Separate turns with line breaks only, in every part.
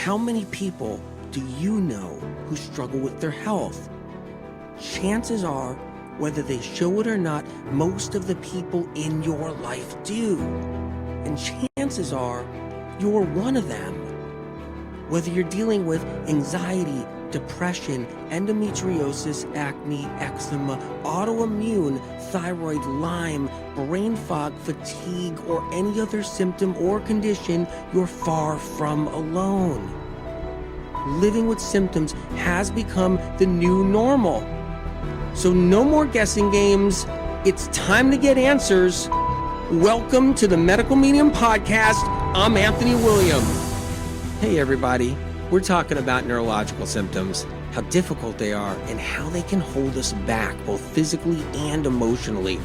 How many people do you know who struggle with their health? Chances are, whether they show it or not, most of the people in your life do. And chances are, you're one of them. Whether you're dealing with anxiety, depression, endometriosis, acne, eczema, autoimmune, thyroid, Lyme, brain fog, fatigue, or any other symptom or condition, you're far from alone. Living with symptoms has become the new normal. So no more guessing games. It's time to get answers. Welcome to the Medical Medium Podcast. I'm Anthony William. Hey everybody, we're talking about neurological symptoms, how difficult they are, and how they can hold us back both physically and emotionally.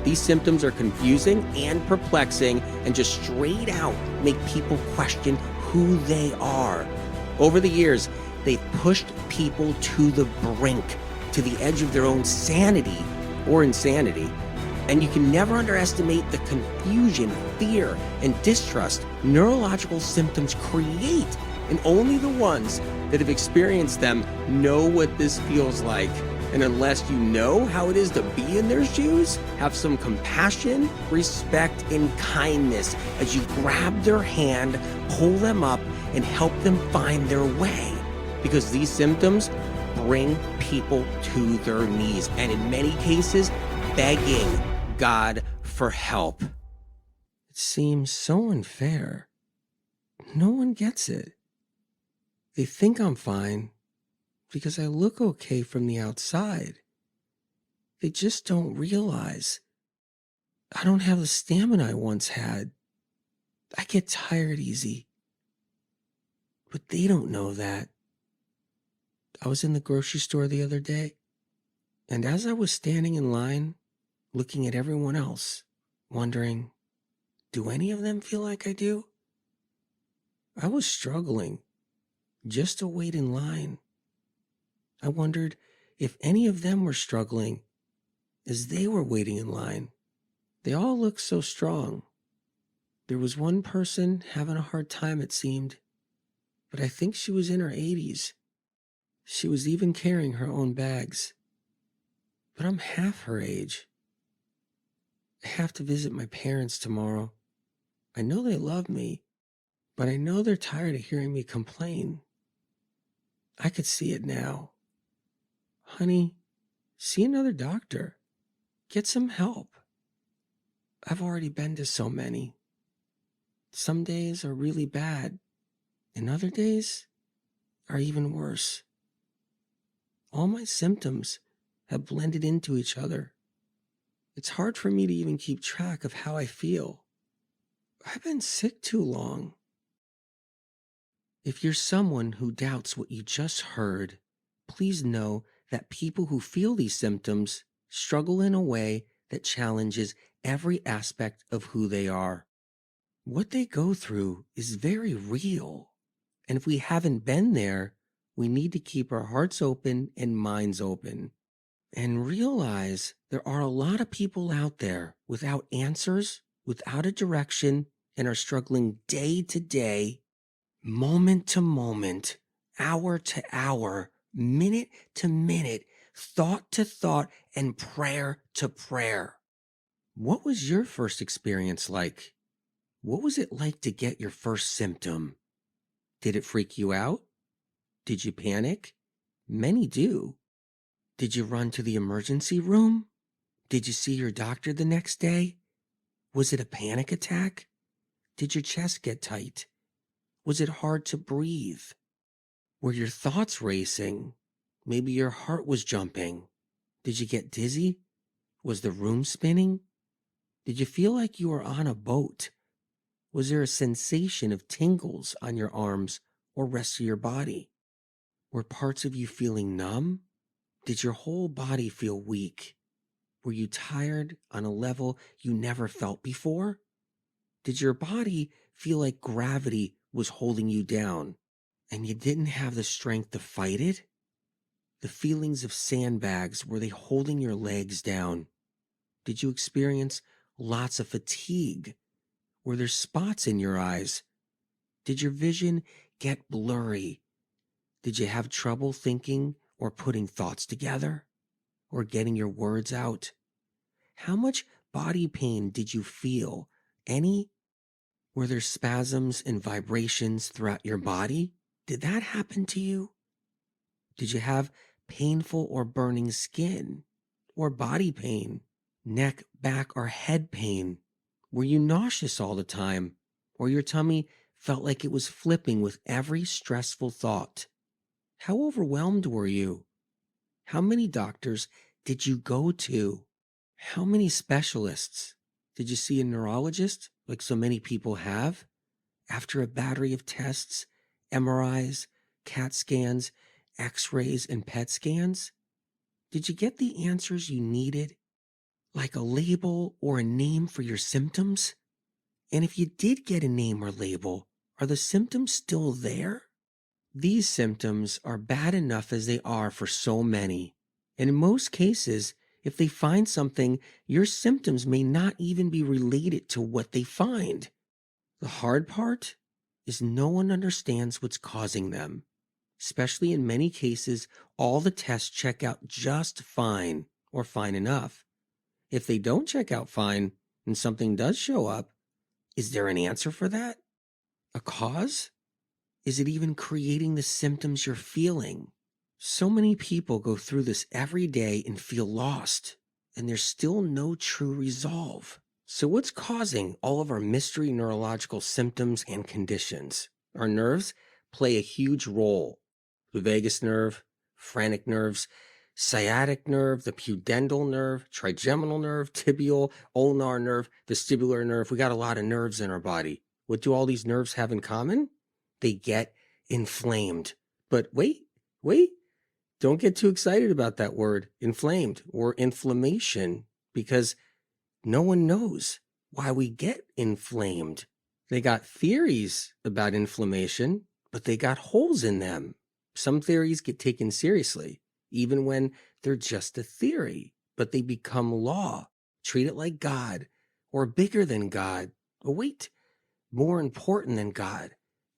These symptoms are confusing and perplexing and just straight out make people question who they are. Over the years, they've pushed people to the brink, to the edge of their own sanity or insanity. And you can never underestimate the confusion, fear, and distrust neurological symptoms create. And only the ones that have experienced them know what this feels like. And unless you know how it is to be in their shoes, have some compassion, respect, and kindness as you grab their hand, pull them up, and help them find their way. Because these symptoms bring people to their knees, and in many cases, begging God for help. It seems so unfair. No one gets it. They think I'm fine because I look okay from the outside. They just don't realize I don't have the stamina I once had. I get tired easy. But they don't know that. I was in the grocery store the other day, and as I was standing in line, looking at everyone else, wondering, do any of them feel like I do? I was struggling just to wait in line. I wondered if any of them were struggling as they were waiting in line. They all looked so strong. There was one person having a hard time, it seemed, but I think she was in her 80s. She was even carrying her own bags. But I'm half her age. I have to visit my parents tomorrow. I know they love me, but I know they're tired of hearing me complain. I could see it now. Honey, see another doctor. Get some help. I've already been to so many. Some days are really bad, and other days are even worse. All my symptoms have blended into each other. It's hard for me to even keep track of how I feel. I've been sick too long. If you're someone who doubts what you just heard, please know that people who feel these symptoms struggle in a way that challenges every aspect of who they are. What they go through is very real. And if we haven't been there, we need to keep our hearts open and minds open. And realize there are a lot of people out there without answers, without a direction, and are struggling day to day, moment to moment, hour to hour, minute to minute, thought to thought, and prayer to prayer. What was your first experience like? What was it like to get your first symptom? Did it freak you out? Did you panic? Many do. Did you run to the emergency room? Did you see your doctor the next day? Was it a panic attack? Did your chest get tight? Was it hard to breathe? Were your thoughts racing? Maybe your heart was jumping. Did you get dizzy? Was the room spinning? Did you feel like you were on a boat? Was there a sensation of tingles on your arms or rest of your body? Were parts of you feeling numb? Did your whole body feel weak? Were you tired on a level you never felt before? Did your body feel like gravity was holding you down and you didn't have the strength to fight it? The feelings of sandbags, were they holding your legs down? Did you experience lots of fatigue? Were there spots in your eyes? Did your vision get blurry? Did you have trouble thinking or putting thoughts together? Or getting your words out? How much body pain did you feel? Any? Were there spasms and vibrations throughout your body? Did that happen to you? Did you have painful or burning skin? Or body pain? Neck, back, or head pain? Were you nauseous all the time? Or your tummy felt like it was flipping with every stressful thought? How overwhelmed were you? How many doctors did you go to? How many specialists? Did you see a neurologist, like so many people have? After a battery of tests, MRIs, CAT scans, X-rays, and PET scans? Did you get the answers you needed? Like a label or a name for your symptoms? And if you did get a name or label, are the symptoms still there? These symptoms are bad enough as they are for so many. And in most cases, if they find something, your symptoms may not even be related to what they find. The hard part is no one understands what's causing them. Especially in many cases, all the tests check out just fine or fine enough. If they don't check out fine and something does show up, is there an answer for that? A cause? Is it even creating the symptoms you're feeling? So many people go through this every day and feel lost, and there's still no true resolve. So what's causing all of our mystery neurological symptoms and conditions? Our nerves play a huge role. The vagus nerve, phrenic nerves, sciatic nerve, the pudendal nerve, trigeminal nerve, tibial, ulnar nerve, vestibular nerve. We got a lot of nerves in our body. What do all these nerves have in common? They get inflamed. But wait, don't get too excited about that word, inflamed or inflammation, because no one knows why we get inflamed. They got theories about inflammation, but they got holes in them. Some theories get taken seriously, even when they're just a theory, but they become law. Treat it like God, or bigger than God. Oh, wait, more important than God.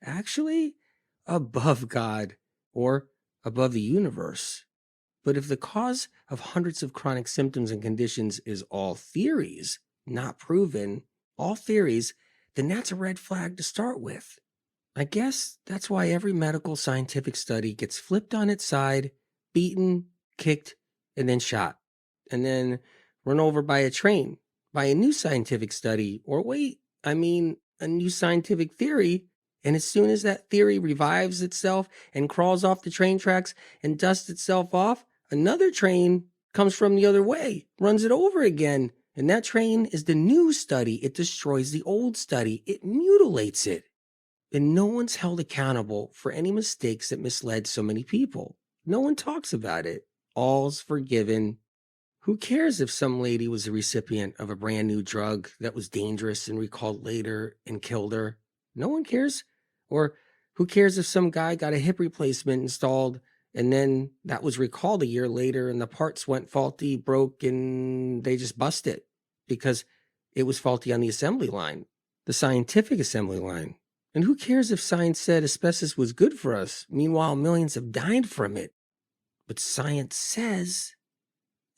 Actually, above God, or above the universe. But if the cause of hundreds of chronic symptoms and conditions is all theories, not proven, all theories, then that's a red flag to start with. I guess that's why every medical scientific study gets flipped on its side, beaten, kicked, and then shot. And then run over by a train, by a new scientific study, or a new scientific theory. And as soon as that theory revives itself and crawls off the train tracks and dusts itself off, another train comes from the other way, runs it over again. And that train is the new study. It destroys the old study. It mutilates it. And no one's held accountable for any mistakes that misled so many people. No one talks about it. All's forgiven. Who cares if some lady was a recipient of a brand new drug that was dangerous and recalled later and killed her? No one cares. Or who cares if some guy got a hip replacement installed and then that was recalled a year later and the parts went faulty, broke, and they just bust it because it was faulty on the assembly line, the scientific assembly line. And who cares if science said asbestos was good for us? Meanwhile, millions have died from it. But science says.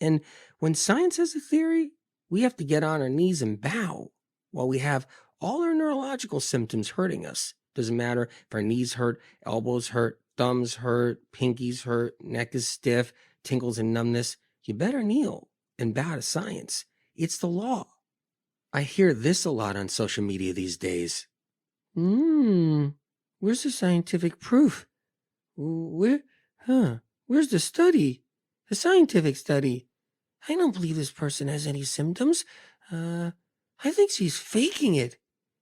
And when science has a theory, we have to get on our knees and bow while we have all our neurological symptoms hurting us. Doesn't matter if our knees hurt, elbows hurt, thumbs hurt, pinkies hurt, neck is stiff, tingles and numbness. You better kneel and bow to science. It's the law. I hear this a lot on social media these days. Where's the scientific proof? Where's the study? The scientific study. I don't believe this person has any symptoms. I think she's faking it.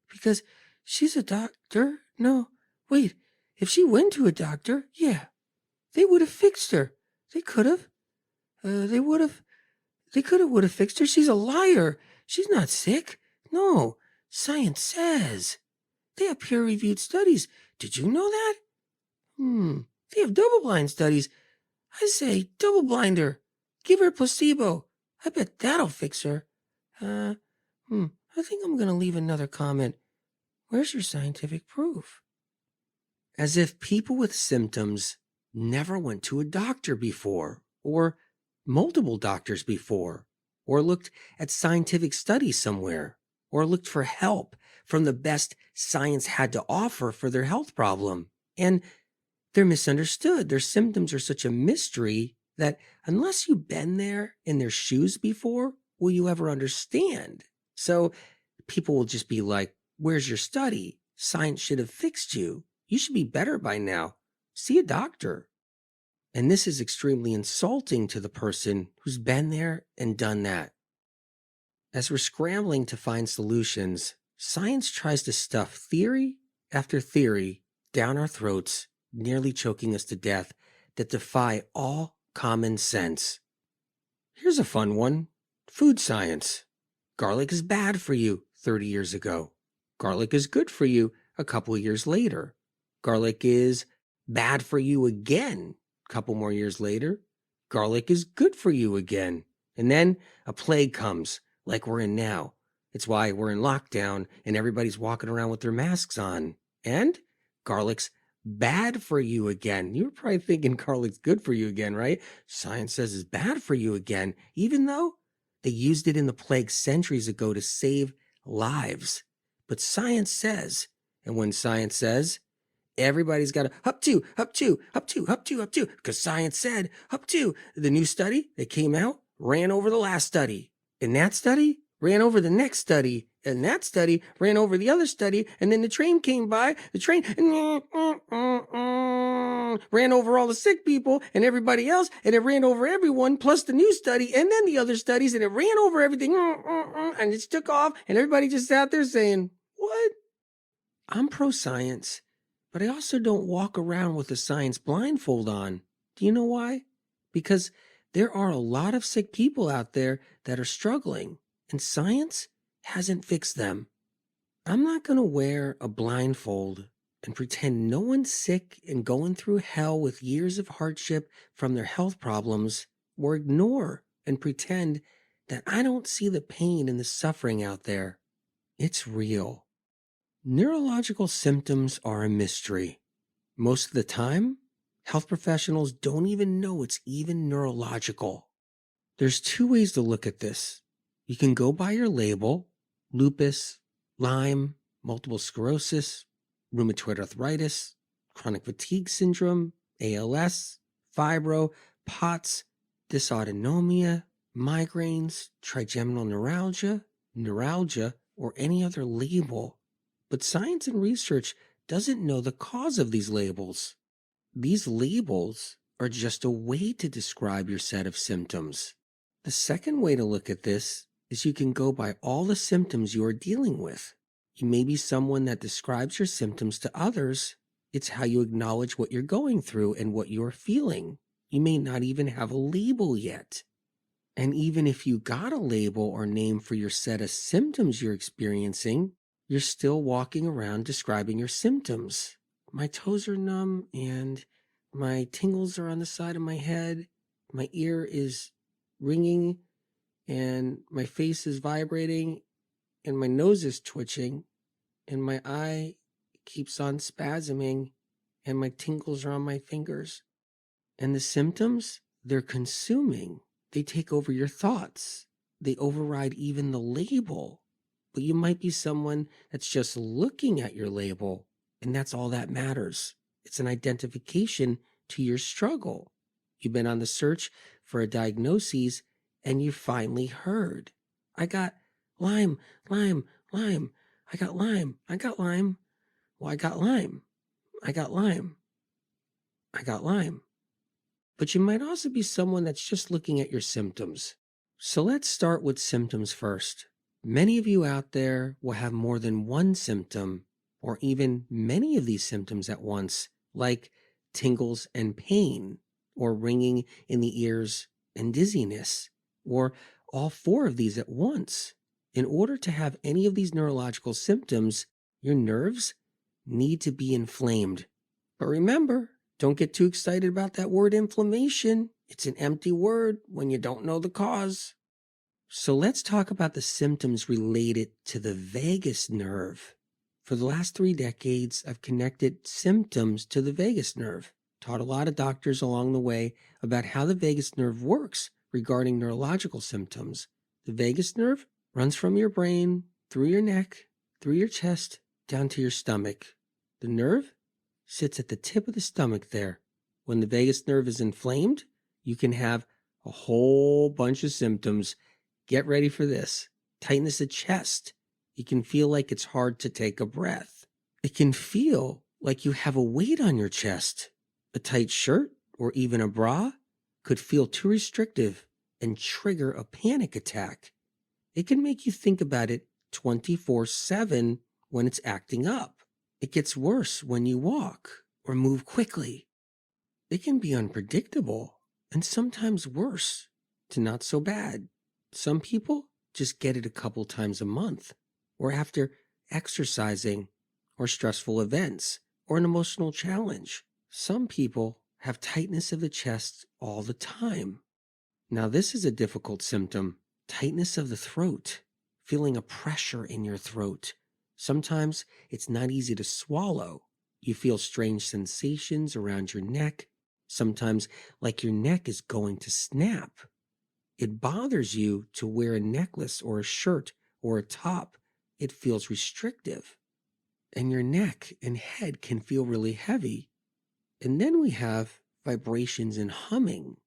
Because she's a doctor. No, wait. If she went to a doctor, yeah, they would have fixed her. They could have. They would have fixed her. She's a liar. She's not sick. No, science says. They have peer-reviewed studies. Did you know that? They have double-blind studies. I say, double-blind her. Give her a placebo. I bet that'll fix her. I think I'm going to leave another comment. Where's your scientific proof? As if people with symptoms never went to a doctor before, or multiple doctors before, or looked at scientific studies somewhere, or looked for help from the best science had to offer for their health problem. And they're misunderstood. Their symptoms are such a mystery that unless you've been there in their shoes before, will you ever understand? So people will just be like, where's your study? Science should have fixed you. You should be better by now. See a doctor. And this is extremely insulting to the person who's been there and done that. As we're scrambling to find solutions, science tries to stuff theory after theory down our throats, nearly choking us to death, that defy all common sense. Here's a fun one. Food science. Garlic is bad for you 30 years ago. Garlic is good for you a couple of years later. Garlic is bad for you again a couple more years later. Garlic is good for you again. And then a plague comes, like we're in now. It's why we're in lockdown and everybody's walking around with their masks on. And garlic's bad for you again. You were probably thinking garlic's good for you again, right? Science says it's bad for you again, even though they used it in the plague centuries ago to save lives. But science says, and when science says, everybody's got to up to, because science said up to. The new study that came out ran over the last study. And that study ran over the next study. And that study ran over the other study. And then the train came by. The train ran over all the sick people and everybody else. And it ran over everyone, plus the new study and then the other studies. And it ran over everything. And it took off. And everybody just sat there saying, what? I'm pro-science, but I also don't walk around with a science blindfold on. Do you know why? Because there are a lot of sick people out there that are struggling, and science hasn't fixed them. I'm not going to wear a blindfold and pretend no one's sick and going through hell with years of hardship from their health problems, or ignore and pretend that I don't see the pain and the suffering out there. It's real. Neurological symptoms are a mystery. Most of the time, health professionals don't even know it's even neurological. There's two ways to look at this. You can go by your label: lupus, Lyme, multiple sclerosis, rheumatoid arthritis, chronic fatigue syndrome, ALS, fibro, POTS, dysautonomia, migraines, trigeminal neuralgia, or any other label. But science and research doesn't know the cause of these labels. These labels are just a way to describe your set of symptoms. The second way to look at this is you can go by all the symptoms you are dealing with. You may be someone that describes your symptoms to others. It's how you acknowledge what you're going through and what you're feeling. You may not even have a label yet. And even if you got a label or name for your set of symptoms you're experiencing, you're still walking around describing your symptoms. My toes are numb and my tingles are on the side of my head. My ear is ringing and my face is vibrating and my nose is twitching and my eye keeps on spasming and my tingles are on my fingers. And the symptoms, they're consuming. They take over your thoughts. They override even the label. But you might be someone that's just looking at your label, and that's all that matters. It's an identification to your struggle. You've been on the search for a diagnosis, and you finally heard, I got Lyme. I got Lyme. Well, I got Lyme. But you might also be someone that's just looking at your symptoms. So let's start with symptoms first. Many of you out there will have more than one symptom, or even many of these symptoms at once, like tingles and pain, or ringing in the ears and dizziness, or all four of these at once. In order to have any of these neurological symptoms, your nerves need to be inflamed. But remember, don't get too excited about that word inflammation. It's an empty word when you don't know the cause. So let's talk about the symptoms related to the vagus nerve. For the last 3 decades, I've connected symptoms to the vagus nerve, taught a lot of doctors along the way about how the vagus nerve works regarding neurological symptoms. The vagus nerve runs from your brain, through your neck, through your chest, down to your stomach. The nerve sits at the tip of the stomach there. When the vagus nerve is inflamed, you can have a whole bunch of symptoms. Get ready for this. Tightness of chest. You can feel like it's hard to take a breath. It can feel like you have a weight on your chest. A tight shirt or even a bra could feel too restrictive and trigger a panic attack. It can make you think about it 24/7 when it's acting up. It gets worse when you walk or move quickly. It can be unpredictable and sometimes worse to not so bad. Some people just get it a couple times a month or after exercising or stressful events or an emotional challenge. Some people have tightness of the chest all the time. Now, this is a difficult symptom. Tightness of the throat, feeling a pressure in your throat. Sometimes it's not easy to swallow. You feel strange sensations around your neck, sometimes like your neck is going to snap. It bothers you to wear a necklace or a shirt or a top. It feels restrictive. And your neck and head can feel really heavy. And then we have vibrations and humming.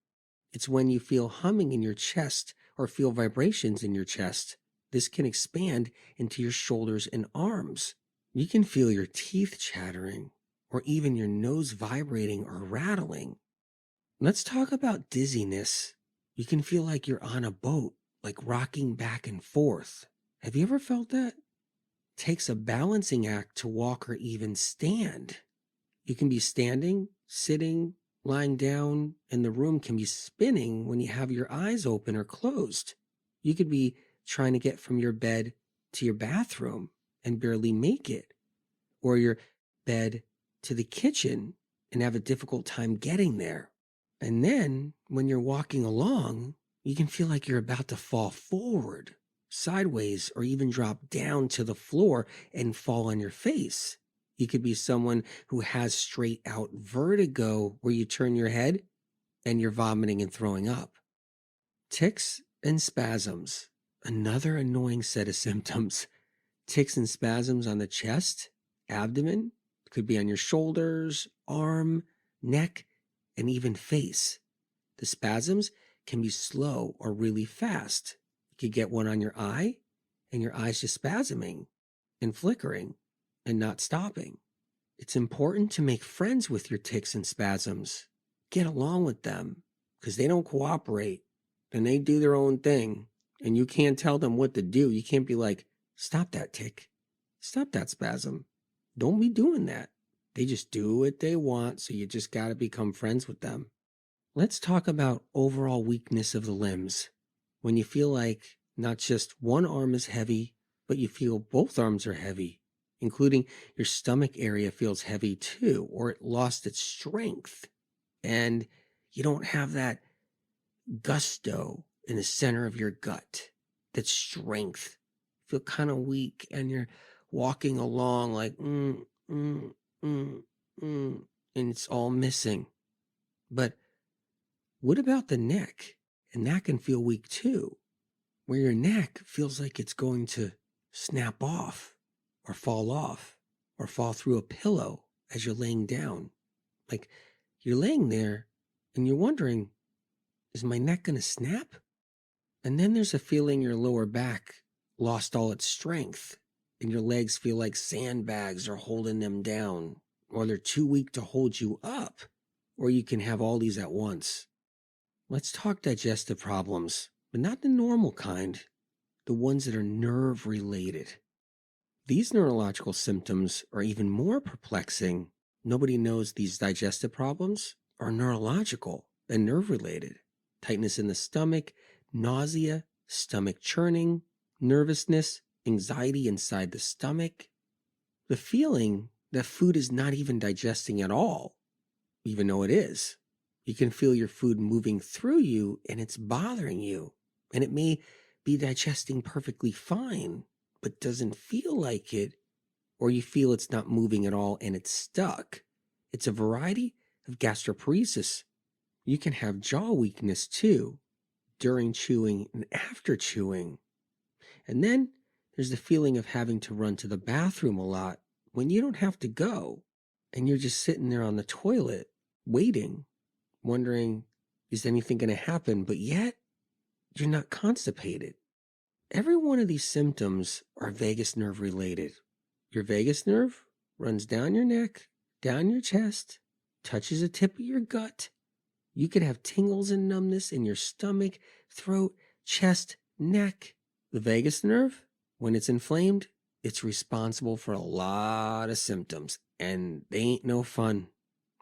It's when you feel humming in your chest or feel vibrations in your chest. This can expand into your shoulders and arms. You can feel your teeth chattering or even your nose vibrating or rattling. Let's talk about dizziness. You can feel like you're on a boat, like rocking back and forth. Have you ever felt that? It takes a balancing act to walk or even stand. You can be standing, sitting, lying down, and the room can be spinning when you have your eyes open or closed. You could be trying to get from your bed to your bathroom and barely make it, or your bed to the kitchen and have a difficult time getting there. And then when you're walking along, you can feel like you're about to fall forward, sideways, or even drop down to the floor and fall on your face. You could be someone who has straight out vertigo where you turn your head and you're vomiting and throwing up. Tics and spasms, another annoying set of symptoms. Tics and spasms on the chest, abdomen, could be on your shoulders, arm, neck, and even face. The spasms can be slow or really fast. You could get one on your eye and your eye's just spasming and flickering and not stopping. It's important to make friends with your tics and spasms. Get along with them because they don't cooperate and they do their own thing and you can't tell them what to do. You can't be like, stop that tic, stop that spasm. Don't be doing that. They just do what they want, so you just got to become friends with them. Let's talk about overall weakness of the limbs. When you feel like not just one arm is heavy, but you feel both arms are heavy, including your stomach area feels heavy too, or it lost its strength. And you don't have that gusto in the center of your gut, that strength. You feel kind of weak and you're walking along like, and it's all missing. But what about the neck? And that can feel weak too, where your neck feels like it's going to snap off or fall through a pillow as you're laying down. Like you're laying there and you're wondering, is my neck going to snap? And then there's a feeling your lower back lost all its strength and your legs feel like sandbags are holding them down, or they're too weak to hold you up, or you can have all these at once. Let's talk digestive problems, but not the normal kind, the ones that are nerve related. These neurological symptoms are even more perplexing. Nobody knows these digestive problems are neurological and nerve related. Tightness in the stomach, nausea, stomach churning, nervousness, anxiety inside the stomach, the feeling that food is not even digesting at all, even though it is. You can feel your food moving through you and it's bothering you, and it may be digesting perfectly fine, but doesn't feel like it, or you feel it's not moving at all and it's stuck. It's a variety of gastroparesis. You can have jaw weakness too, during chewing and after chewing. And then there's the feeling of having to run to the bathroom a lot when you don't have to go, and you're just sitting there on the toilet waiting, wondering, is anything going to happen? But yet, you're not constipated. Every one of these symptoms are vagus nerve related. Your vagus nerve runs down your neck, down your chest, touches the tip of your gut. You could have tingles and numbness in your stomach, throat, chest, neck. The vagus nerve, when it's inflamed, it's responsible for a lot of symptoms, and they ain't no fun.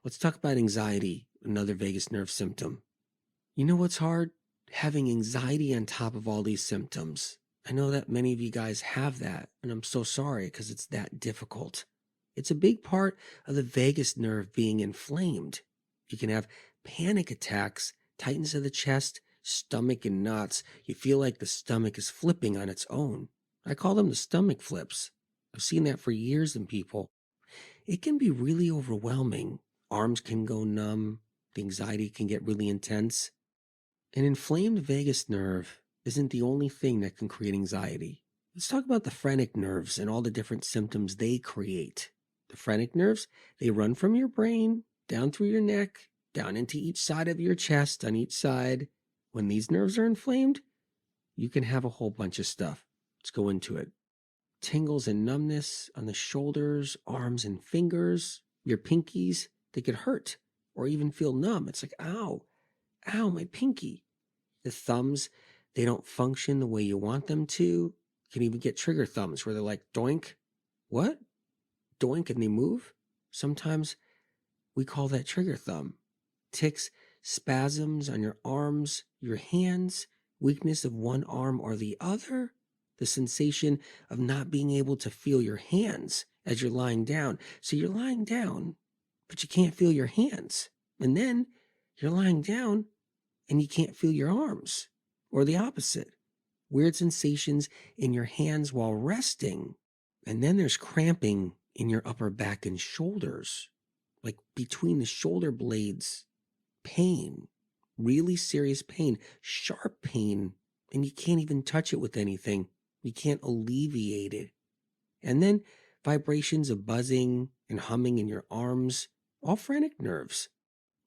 Let's talk about anxiety, another vagus nerve symptom. You know what's hard? Having anxiety on top of all these symptoms. I know that many of you guys have that, and I'm so sorry because it's that difficult. It's a big part of the vagus nerve being inflamed. You can have panic attacks, tightness of the chest, stomach and knots. You feel like the stomach is flipping on its own. I call them the stomach flips. I've seen that for years in people. It can be really overwhelming. Arms can go numb. The anxiety can get really intense. An inflamed vagus nerve isn't the only thing that can create anxiety. Let's talk about the phrenic nerves and all the different symptoms they create. The phrenic nerves, they run from your brain, down through your neck, down into each side of your chest on each side. When these nerves are inflamed, you can have a whole bunch of stuff. Let's go into it. Tingles and numbness on the shoulders, arms and fingers, your pinkies, they could hurt or even feel numb. It's like, ow, my pinky. The thumbs, they don't function the way you want them to. You can even get trigger thumbs where they're like, doink. What? Doink, and they move? Sometimes we call that trigger thumb. Tics, spasms on your arms, your hands, weakness of one arm or the other, the sensation of not being able to feel your hands as you're lying down. So you're lying down, but you can't feel your hands. And then you're lying down and you can't feel your arms, or the opposite. Weird sensations in your hands while resting. And then there's cramping in your upper back and shoulders, like between the shoulder blades. Pain, really serious pain, sharp pain, and you can't even touch it with anything. You can't alleviate it. And then vibrations of buzzing and humming in your arms, all phrenic nerves.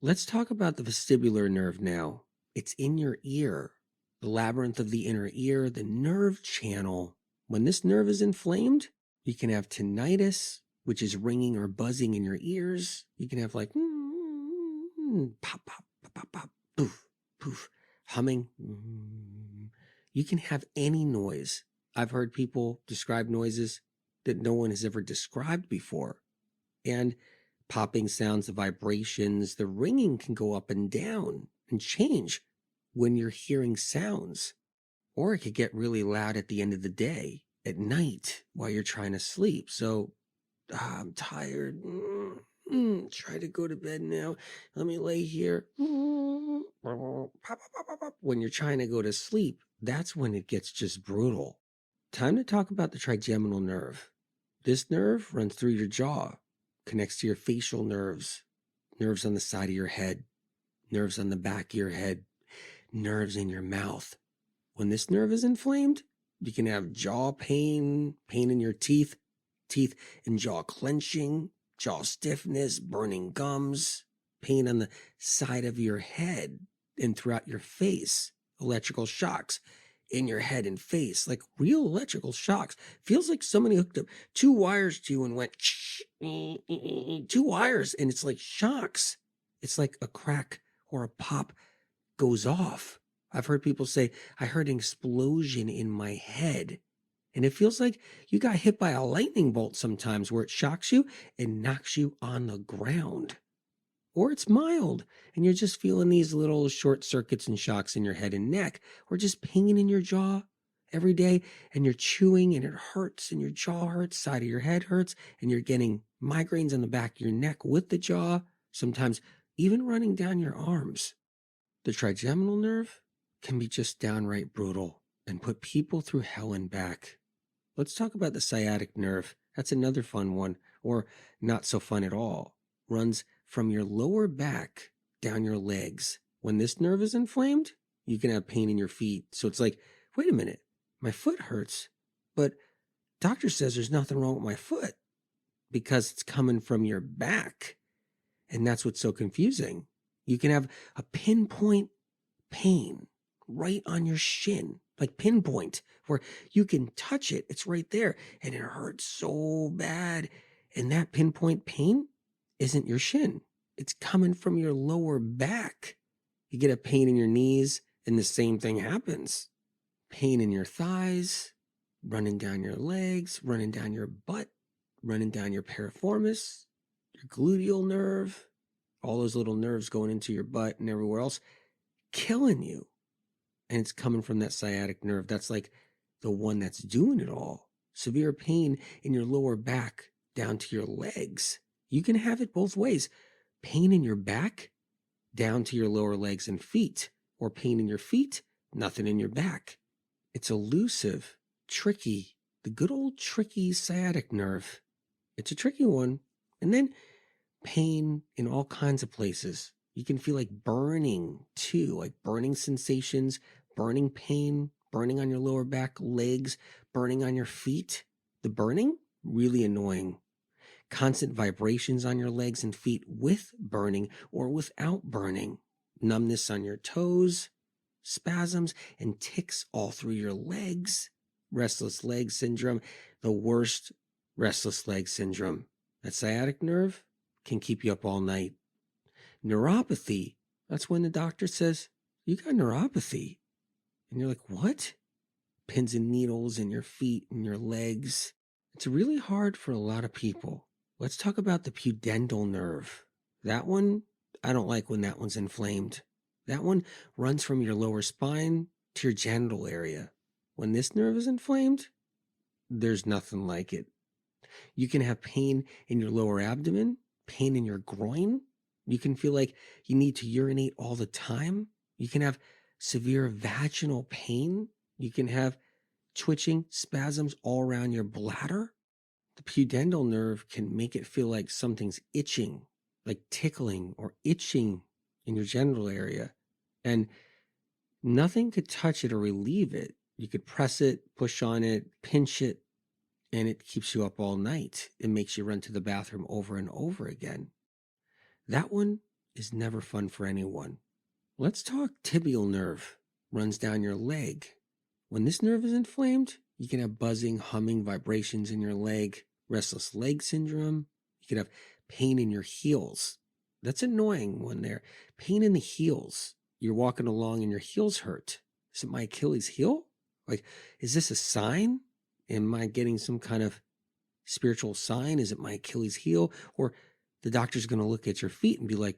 Let's talk about the vestibular nerve now. It's in your ear, the labyrinth of the inner ear, the nerve channel. When this nerve is inflamed, you can have tinnitus, which is ringing or buzzing in your ears. You can have like pop, pop, pop, pop, pop, poof, poof, humming. You can have any noise. I've heard people describe noises that no one has ever described before. And popping sounds, the vibrations, the ringing can go up and down and change when you're hearing sounds. Or it could get really loud at the end of the day, at night, while you're trying to sleep. So, I'm tired. Try to go to bed now. Let me lay here. Pop, pop, pop, pop. When you're trying to go to sleep, that's when it gets just brutal. Time to talk about the trigeminal nerve. This nerve runs through your jaw, connects to your facial nerves, nerves on the side of your head, nerves on the back of your head, nerves in your mouth. When this nerve is inflamed, you can have jaw pain, pain in your teeth and jaw clenching, jaw stiffness, burning gums, pain on the side of your head and throughout your face, electrical shocks in your head and face, like real electrical shocks. Feels like somebody hooked up 2 wires to you and went 2 wires, and it's like shocks. It's like a crack or a pop goes off. I've heard people say, I heard an explosion in my head. And it feels like you got hit by a lightning bolt sometimes, where it shocks you and knocks you on the ground. Or it's mild and you're just feeling these little short circuits and shocks in your head and neck, or just pain in your jaw every day, and you're chewing and it hurts and your jaw hurts, side of your head hurts, and you're getting migraines on the back of your neck with the jaw, sometimes even running down your arms. The trigeminal nerve can be just downright brutal and put people through hell and back. Let's talk about the sciatic nerve, That's another fun one, or not so fun at all. Runs from your lower back down your legs. When this nerve is inflamed, you can have pain in your feet. So it's like, wait a minute, my foot hurts, but doctor says there's nothing wrong with my foot because it's coming from your back. And that's what's so confusing. You can have a pinpoint pain right on your shin, like pinpoint, where you can touch it. It's right there and it hurts so bad. And that pinpoint pain isn't your shin. It's coming from your lower back. You get a pain in your knees and the same thing happens. Pain in your thighs, running down your legs, running down your butt, running down your piriformis, your gluteal nerve, all those little nerves going into your butt and everywhere else, killing you. And it's coming from that sciatic nerve. That's like the one that's doing it all. Severe pain in your lower back down to your legs. You can have it both ways. Pain in your back down to your lower legs and feet, or pain in your feet, nothing in your back. It's elusive, tricky, the good old tricky sciatic nerve. It's a tricky one. And then pain in all kinds of places. You can feel like burning too, like burning sensations, burning pain, burning on your lower back, legs, burning on your feet. The burning, really annoying. Constant vibrations on your legs and feet with burning or without burning. Numbness on your toes, spasms and ticks all through your legs. Restless leg syndrome, the worst restless leg syndrome. That sciatic nerve can keep you up all night. Neuropathy, that's when the doctor says, you got neuropathy. And you're like, what? Pins and needles in your feet and your legs. It's really hard for a lot of people. Let's talk about the pudendal nerve. That one, I don't like when that one's inflamed. That one runs from your lower spine to your genital area. When this nerve is inflamed, there's nothing like it. You can have pain in your lower abdomen, pain in your groin. You can feel like you need to urinate all the time. You can have severe vaginal pain. You can have twitching spasms all around your bladder. The pudendal nerve can make it feel like something's itching, like tickling or itching in your genital area. And nothing could touch it or relieve it. You could press it, push on it, pinch it, and it keeps you up all night. It makes you run to the bathroom over and over again. That one is never fun for anyone. Let's talk tibial nerve. Runs down your leg. When this nerve is inflamed, you can have buzzing, humming, vibrations in your leg, restless leg syndrome. You can have pain in your heels. That's annoying when they're pain in the heels. You're walking along and your heels hurt. Is it my Achilles heel? Like, is this a sign? Am I getting some kind of spiritual sign? Is it my Achilles heel? Or the doctor's going to look at your feet and be like,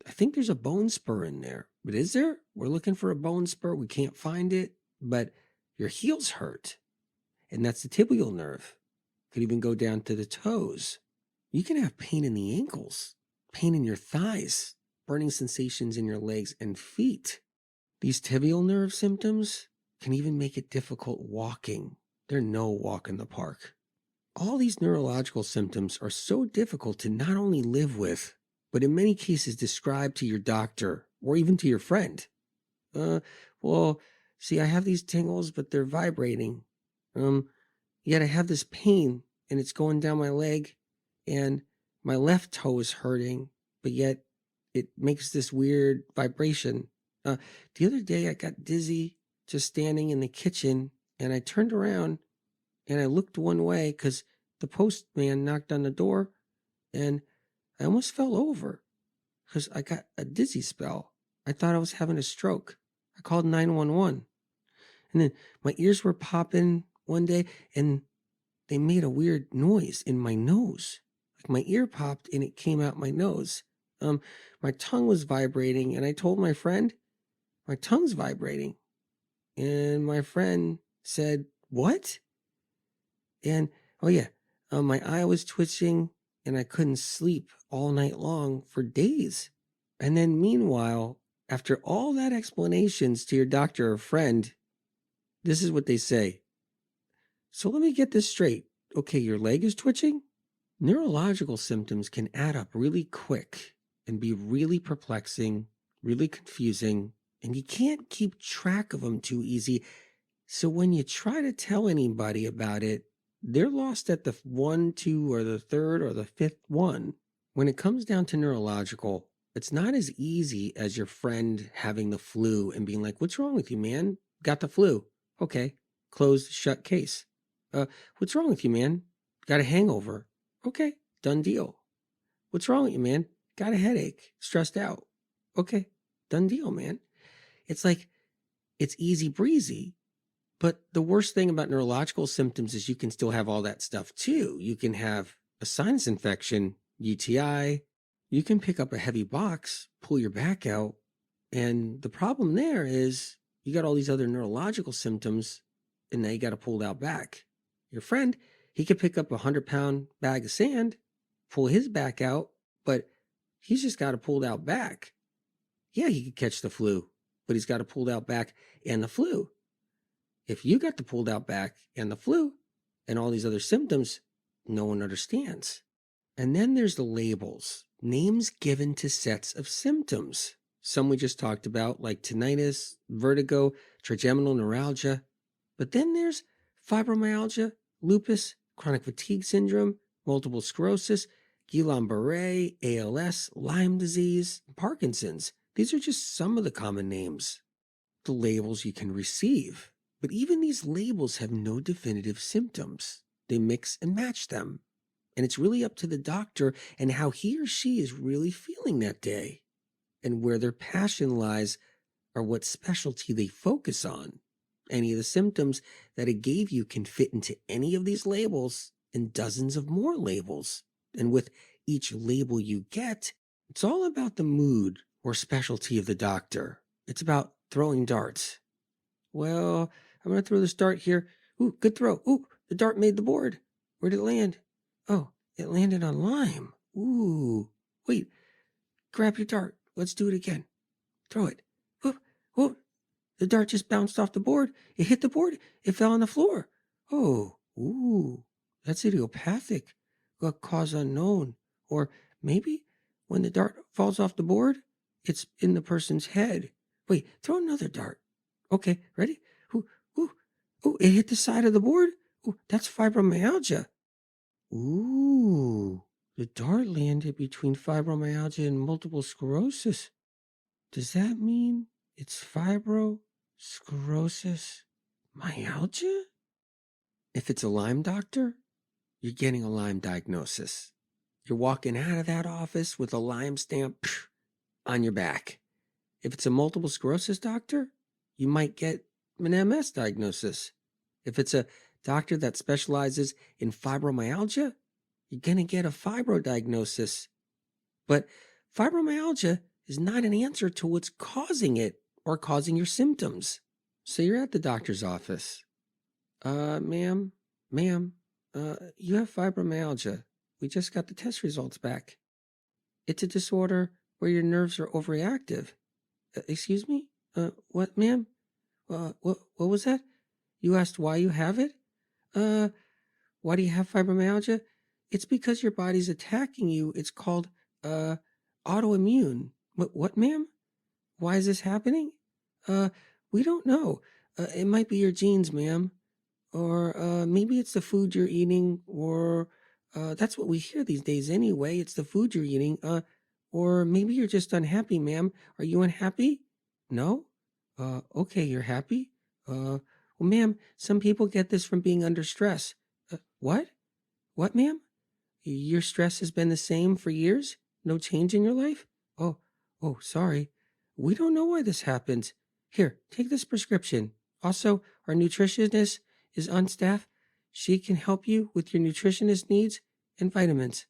I think there's a bone spur in there. But is there? We're looking for a bone spur. We can't find it. But your heels hurt. And that's the tibial nerve. Could even go down to the toes. You can have pain in the ankles, pain in your thighs, burning sensations in your legs and feet. These tibial nerve symptoms can even make it difficult walking. They're no walk in the park. All these neurological symptoms are so difficult to not only live with, but in many cases describe to your doctor or even to your friend. Well, see, I have these tingles, but they're vibrating. Yet I have this pain and it's going down my leg and my left toe is hurting, but yet it makes this weird vibration. The other day I got dizzy just standing in the kitchen and I turned around and I looked one way because the postman knocked on the door and I almost fell over because I got a dizzy spell. I thought I was having a stroke. I called 911. And then my ears were popping one day and they made a weird noise in my nose. Like my ear popped and it came out my nose. My tongue was vibrating and I told my friend, my tongue's vibrating. And my friend said, what? And, oh yeah, my eye was twitching and I couldn't sleep all night long for days. And then meanwhile, after all that explanations to your doctor or friend, this is what they say. So let me get this straight. Okay, your leg is twitching? Neurological symptoms can add up really quick and be really perplexing, really confusing, and you can't keep track of them too easy. So when you try to tell anybody about it, they're lost at the one, two, or the third, or the fifth one. When it comes down to neurological, it's not as easy as your friend having the flu and being like, "What's wrong with you, man? Got the flu." Okay, closed, shut case. What's wrong with you, man? Got a hangover. Okay, done deal. What's wrong with you, man? Got a headache, stressed out. Okay, done deal, man. It's like, it's easy breezy. But the worst thing about neurological symptoms is you can still have all that stuff too. You can have a sinus infection, UTI. You can pick up a heavy box, pull your back out. And the problem there is you got all these other neurological symptoms, and now you got a pulled out back. Your friend, he could pick up a 100-pound bag of sand, pull his back out, but he's just got a pulled out back. Yeah, he could catch the flu, but he's got a pulled out back and the flu. If you got the pulled out back and the flu and all these other symptoms, no one understands. And then there's the labels, names given to sets of symptoms. Some we just talked about, like tinnitus, vertigo, trigeminal neuralgia. But then there's fibromyalgia, lupus, chronic fatigue syndrome, multiple sclerosis, Guillain-Barré, ALS, Lyme disease, Parkinson's. These are just some of the common names, the labels you can receive. But even these labels have no definitive symptoms. They mix and match them. And it's really up to the doctor and how he or she is really feeling that day. And where their passion lies or what specialty they focus on. Any of the symptoms that it gave you can fit into any of these labels and dozens of more labels. And with each label you get, it's all about the mood or specialty of the doctor. It's about throwing darts. Well, I'm going to throw this dart here. Ooh, good throw. Ooh, the dart made the board. Where did it land? Oh, it landed on Lyme. Ooh, wait, grab your dart. Let's do it again. Throw it. Whoop, whoop. The dart just bounced off the board. It hit the board. It fell on the floor. Oh, ooh, that's idiopathic. A cause unknown. Or maybe when the dart falls off the board, it's in the person's head. Wait, throw another dart. Okay, ready? Ooh, ooh, ooh, it hit the side of the board. Ooh, that's fibromyalgia. Ooh, the dart landed between fibromyalgia and multiple sclerosis. Does that mean it's sclerosis, myalgia? If it's a Lyme doctor, you're getting a Lyme diagnosis. You're walking out of that office with a Lyme stamp on your back. If it's a multiple sclerosis doctor, you might get an MS diagnosis. If it's a doctor that specializes in fibromyalgia, you're going to get a fibro diagnosis. But fibromyalgia is not an answer to what's causing it or causing your symptoms. So you're at the doctor's office. Ma'am, you have fibromyalgia. We just got the test results back. It's a disorder where your nerves are overreactive. Excuse me? What, ma'am? What was that? You asked why you have it? Why do you have fibromyalgia? It's because your body's attacking you. It's called, autoimmune. What, ma'am? Why is this happening? We don't know. It might be your genes, ma'am. Or, maybe it's the food you're eating, or, that's what we hear these days anyway. It's the food you're eating. Or maybe you're just unhappy, ma'am. Are you unhappy? No? Okay, you're happy? Well, ma'am, some people get this from being under stress. What? What, ma'am? Your stress has been the same for years? No change in your life? Oh, sorry. We don't know why this happens. Here, take this prescription. Also, our nutritionist is on staff. She can help you with your nutritionist needs and vitamins.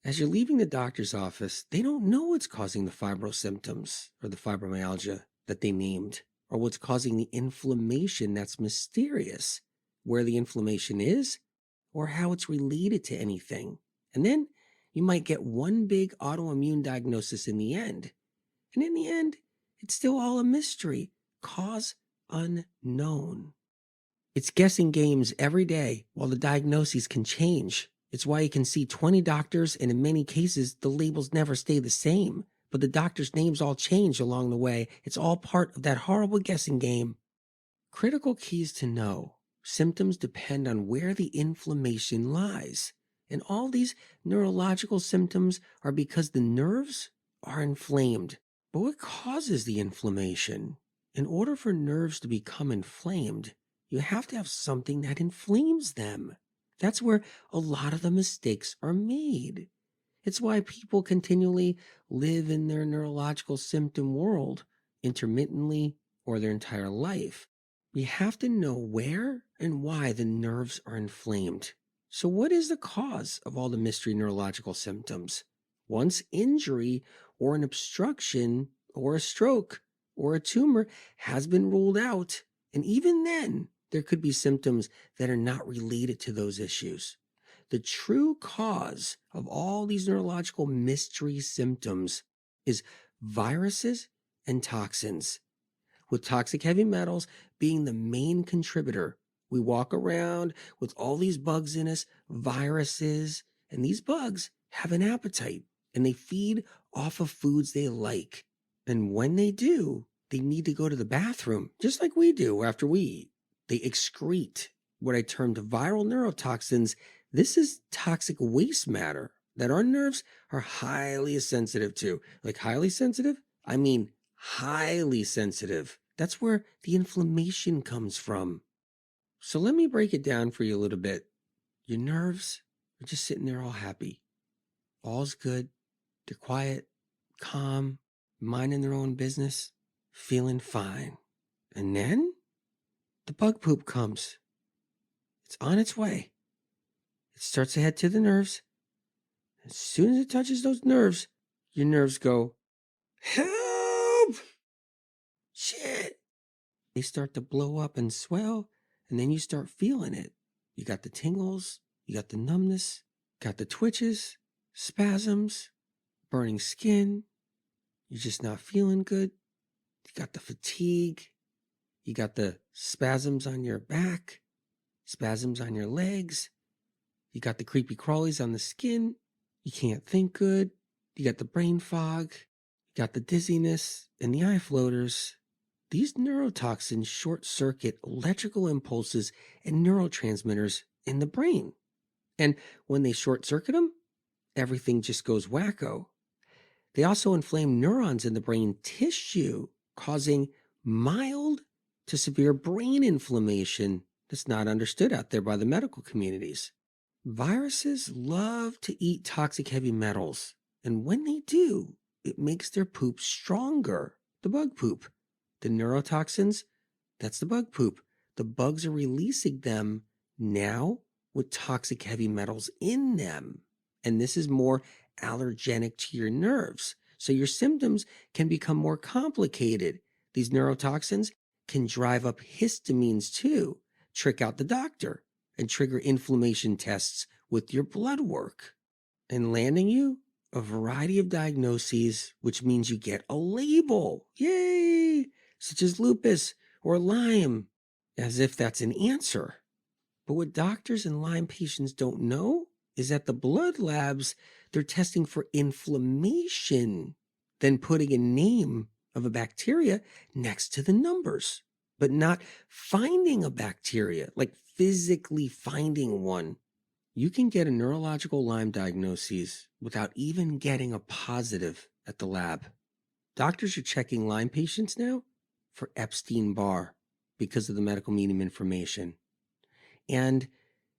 As you're leaving the doctor's office, they don't know what's causing the fibro symptoms or the fibromyalgia that they named, or what's causing the inflammation that's mysterious, where the inflammation is, or how it's related to anything. And then you might get one big autoimmune diagnosis in the end. And in the end, it's still all a mystery, cause unknown. It's guessing games every day while the diagnoses can change. It's why you can see 20 doctors, and in many cases, the labels never stay the same. But the doctors' names all change along the way. It's all part of that horrible guessing game. Critical keys to know. Symptoms depend on where the inflammation lies. And all these neurological symptoms are because the nerves are inflamed. But what causes the inflammation? In order for nerves to become inflamed, you have to have something that inflames them. That's where a lot of the mistakes are made. It's why people continually live in their neurological symptom world intermittently or their entire life. We have to know where and why the nerves are inflamed. So what is the cause of all the mystery neurological symptoms? Once injury or an obstruction or a stroke or a tumor has been ruled out, and even then, there could be symptoms that are not related to those issues. The true cause of all these neurological mystery symptoms is viruses and toxins, with toxic heavy metals being the main contributor. We walk around with all these bugs in us, viruses, and these bugs have an appetite and they feed off of foods they like. And when they do, they need to go to the bathroom, just like we do after we eat. They excrete what I termed viral neurotoxins. This is toxic waste matter that our nerves are highly sensitive to. Like highly sensitive? I mean highly sensitive. That's where the inflammation comes from. So let me break it down for you a little bit. Your nerves are just sitting there all happy. All's good. They're quiet, calm, minding their own business, feeling fine. And then the bug poop comes. It's on its way. It starts to head to the nerves. As soon as it touches those nerves, your nerves go, help! Shit! They start to blow up and swell, and then you start feeling it. You got the tingles, you got the numbness, got the twitches, spasms, burning skin. You're just not feeling good. You got the fatigue. You got the spasms on your back, spasms on your legs. You got the creepy crawlies on the skin. You can't think good. You got the brain fog. You got the dizziness and the eye floaters. These neurotoxins short circuit electrical impulses and neurotransmitters in the brain. And when they short circuit them, everything just goes wacko. They also inflame neurons in the brain tissue, causing mild to severe brain inflammation that's not understood out there by the medical communities. Viruses love to eat toxic heavy metals, and when they do, it makes their poop stronger. The bug poop. The neurotoxins, that's the bug poop. The bugs are releasing them now with toxic heavy metals in them. And this is more allergenic to your nerves. So your symptoms can become more complicated. These neurotoxins can drive up histamines too, trick out the doctor, and trigger inflammation tests with your blood work, and landing you a variety of diagnoses, which means you get a label. Yay! Such as lupus or Lyme, as if that's an answer. But what doctors and Lyme patients don't know is that the blood labs, they're testing for inflammation, then putting a name of a bacteria next to the numbers, but not finding a bacteria, like physically finding one. You can get a neurological Lyme diagnosis without even getting a positive at the lab. Doctors are checking Lyme patients now for Epstein-Barr because of the medical medium information. And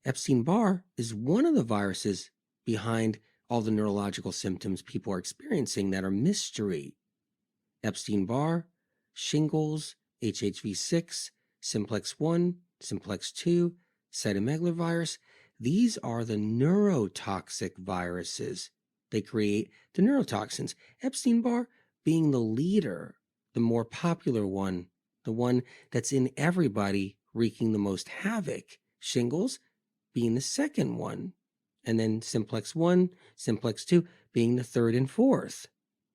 Epstein-Barr is one of the viruses behind all the neurological symptoms people are experiencing that are mystery. Epstein-Barr, shingles, HHV6, simplex 1, simplex 2, cytomegalovirus. These are the neurotoxic viruses. They create the neurotoxins. Epstein-Barr being the leader, the more popular one, the one that's in everybody, wreaking the most havoc. Shingles being the second one, and then simplex 1, simplex 2 being the third and fourth.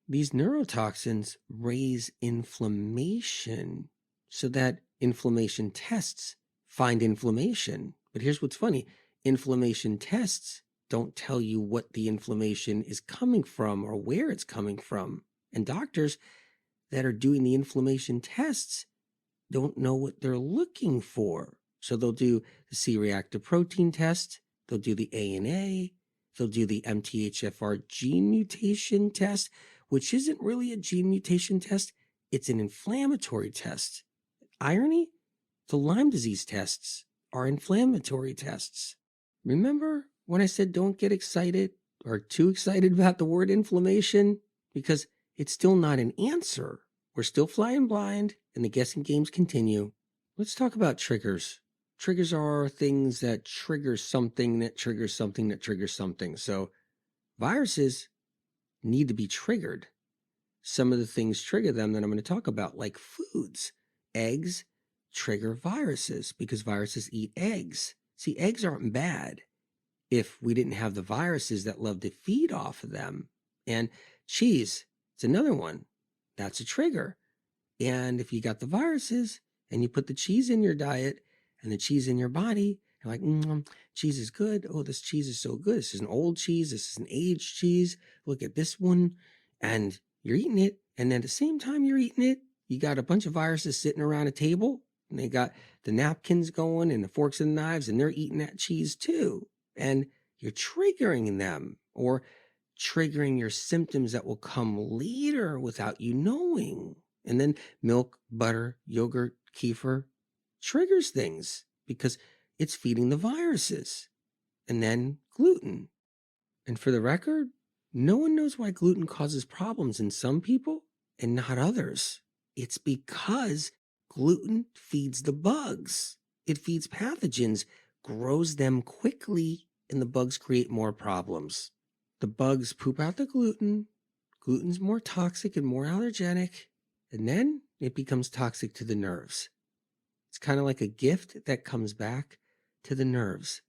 These neurotoxins raise inflammation so that inflammation tests find inflammation. But here's what's funny. Inflammation tests don't tell you what the inflammation is coming from or where it's coming from. And doctors that are doing the inflammation tests don't know what they're looking for. So they'll do the C-reactive protein test, they'll do the ANA, they'll do the MTHFR gene mutation test, which isn't really a gene mutation test, it's an inflammatory test. Irony? The Lyme disease tests are inflammatory tests. Remember when I said don't get excited or too excited about the word inflammation? Because it's still not an answer. We're still flying blind and the guessing games continue. Let's talk about triggers. Triggers are things that trigger something that triggers something that triggers something. So viruses need to be triggered. Some of the things trigger them that I'm going to talk about, like foods. Eggs trigger viruses because viruses eat eggs. See, eggs aren't bad if we didn't have the viruses that love to feed off of them. And cheese, it's another one. That's a trigger. And if you got the viruses and you put the cheese in your diet and the cheese in your body, you're like, cheese is good. Oh, this cheese is so good. This is an old cheese. This is an aged cheese. Look at this one. And you're eating it. And then at the same time you're eating it, you got a bunch of viruses sitting around a table and they got the napkins going and the forks and knives and they're eating that cheese too. And you're triggering them or triggering your symptoms that will come later without you knowing. And then milk, butter, yogurt, kefir triggers things because it's feeding the viruses. And then gluten. And for the record, no one knows why gluten causes problems in some people and not others. It's because gluten feeds the bugs. It feeds pathogens, grows them quickly, and the bugs create more problems. The bugs poop out the gluten. Gluten's more toxic and more allergenic. And then it becomes toxic to the nerves. It's kind of like a gift that comes back to the nerves.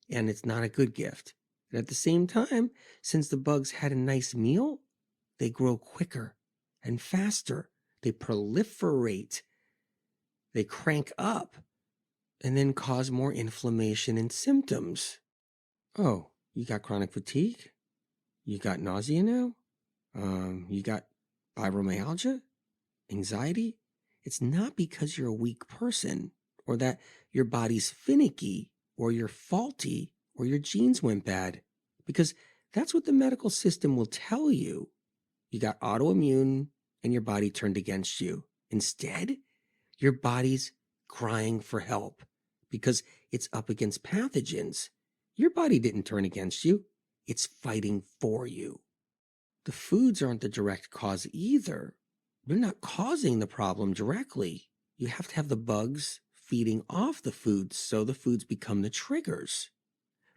And it's not a good gift. And at the same time, since the bugs had a nice meal, they grow quicker and faster. They proliferate. They crank up and then cause more inflammation and symptoms. Oh, you got chronic fatigue? You got nausea now? You got fibromyalgia? Anxiety? It's not because you're a weak person or that your body's finicky or you're faulty or your genes went bad, because that's what the medical system will tell you. You got autoimmune and your body turned against you. Instead, your body's crying for help because it's up against pathogens. Your body didn't turn against you. It's fighting for you. The foods aren't the direct cause either. They're not causing the problem directly. You have to have the bugs feeding off the foods so the foods become the triggers,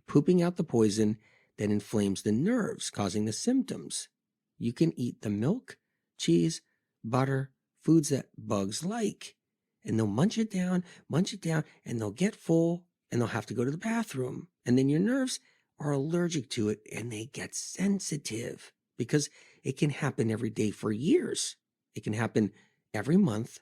pooping out the poison that inflames the nerves, causing the symptoms. You can eat the milk, cheese, butter, foods that bugs like, and they'll munch it down, and they'll get full, and they'll have to go to the bathroom. And then your nerves are allergic to it, and they get sensitive because it can happen every day for years. It can happen every month